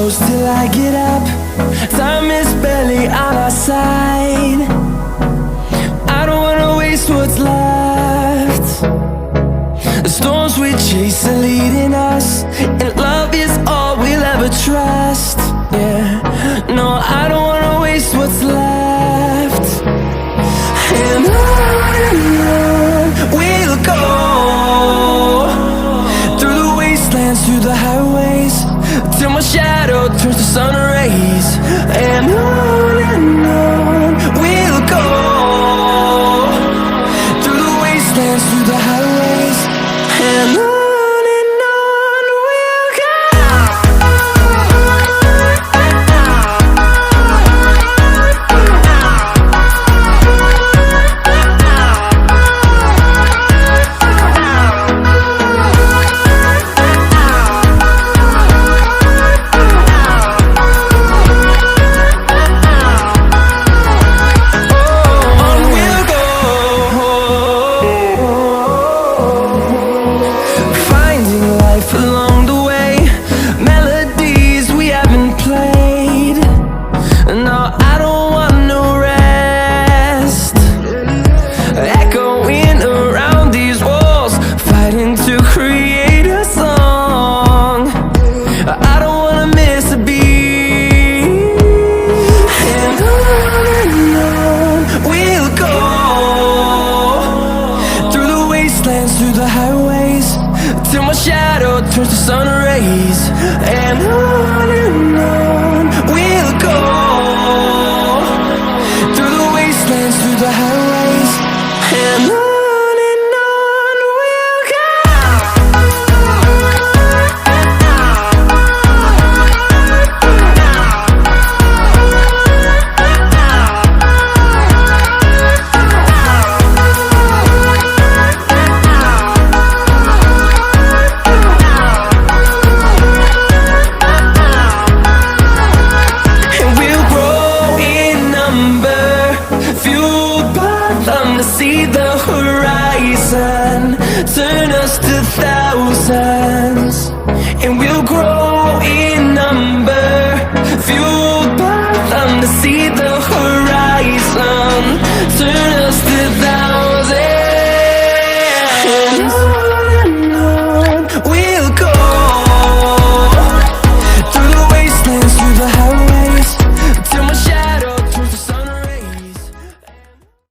close till I get up. Time is barely on our side. I don't wanna waste what's left. The storms we chase are leading us, and love is all we'll ever trust. Yeah, no, I don't wanna waste what's left. And on we'll go, through the wastelands, through the highways, till my shadow turns to sun rays. And on we'll go, through the wastelands, through the highways, and on we'll go. Along the way, melodies we haven't played. No, I don't want no rest. Echoing around these walls, fighting to create a song. I don't wanna miss a beat. And on we'll go, through the wastelands, through the highways, till my shadow turns to sun rays. And on we'll go, through the wastelands, through the highways, and on we'll go. To see the horizon turn us to thousands.